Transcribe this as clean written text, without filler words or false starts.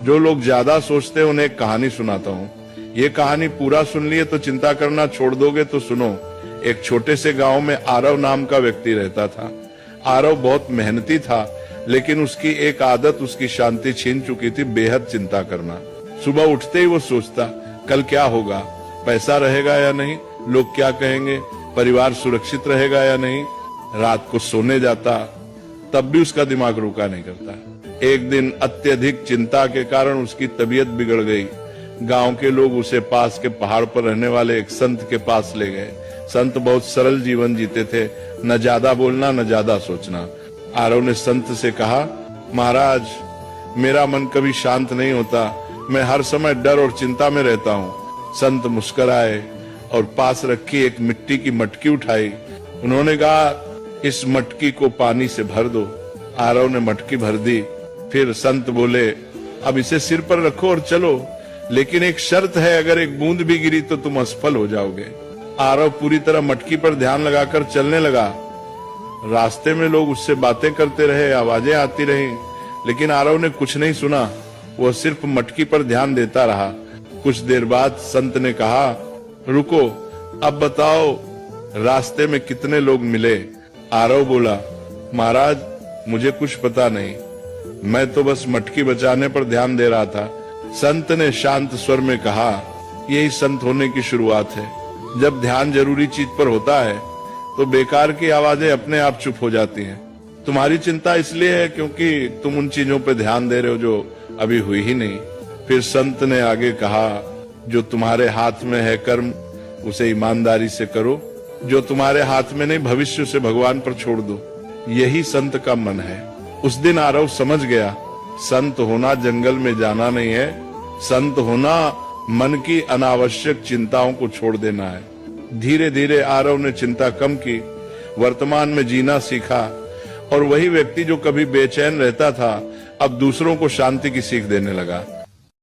जो लोग ज्यादा सोचते हैं उन्हें एक कहानी सुनाता हूँ। ये कहानी पूरा सुन लिए तो चिंता करना छोड़ दोगे तो सुनो। एक छोटे से गांव में आरव नाम का व्यक्ति रहता था। आरव बहुत मेहनती था, लेकिन उसकी एक आदत उसकी शांति छीन चुकी थी, बेहद चिंता करना। सुबह उठते ही वो सोचता, कल क्या होगा, पैसा रहेगा या नहीं, लोग क्या कहेंगे, परिवार सुरक्षित रहेगा या नहीं। रात को सोने जाता, तब भी उसका दिमाग रुका नहीं करता। एक दिन अत्यधिक चिंता के कारण उसकी तबीयत बिगड़ गई। गांव के लोग उसे पास के पहाड़ पर रहने वाले एक संत के पास ले गए। संत बहुत सरल जीवन जीते थे, न ज्यादा बोलना न ज्यादा सोचना। आरव ने संत से कहा, महाराज, मेरा मन कभी शांत नहीं होता, मैं हर समय डर और चिंता में रहता हूँ। संत मुस्कुराए और पास रखी एक मिट्टी की मटकी उठाई। उन्होंने कहा, इस मटकी को पानी से भर दो। आरव ने मटकी भर दी। फिर संत बोले, अब इसे सिर पर रखो और चलो, लेकिन एक शर्त है, अगर एक बूंद भी गिरी तो तुम असफल हो जाओगे। आरव पूरी तरह मटकी पर ध्यान लगाकर चलने लगा। रास्ते में लोग उससे बातें करते रहे, आवाजें आती रही, लेकिन आरव ने कुछ नहीं सुना। वह सिर्फ मटकी पर ध्यान देता रहा। कुछ देर बाद संत ने कहा, रुको, अब बताओ रास्ते में कितने लोग मिले। आरव बोला, महाराज, मुझे कुछ पता नहीं, मैं तो बस मटकी बचाने पर ध्यान दे रहा था। संत ने शांत स्वर में कहा, यही संत होने की शुरुआत है। जब ध्यान जरूरी चीज पर होता है तो बेकार की आवाजें अपने आप चुप हो जाती हैं। तुम्हारी चिंता इसलिए है क्योंकि तुम उन चीजों पर ध्यान दे रहे हो जो अभी हुई ही नहीं। फिर संत ने आगे कहा, जो तुम्हारे हाथ में है कर्म, उसे ईमानदारी से करो। जो तुम्हारे हाथ में नहीं, भविष्य से भगवान पर छोड़ दो। यही संत का मन है। उस दिन आरव समझ गया, संत होना जंगल में जाना नहीं है, संत होना मन की अनावश्यक चिंताओं को छोड़ देना है। धीरे धीरे आरव ने चिंता कम की, वर्तमान में जीना सीखा, और वही व्यक्ति जो कभी बेचैन रहता था अब दूसरों को शांति की सीख देने लगा।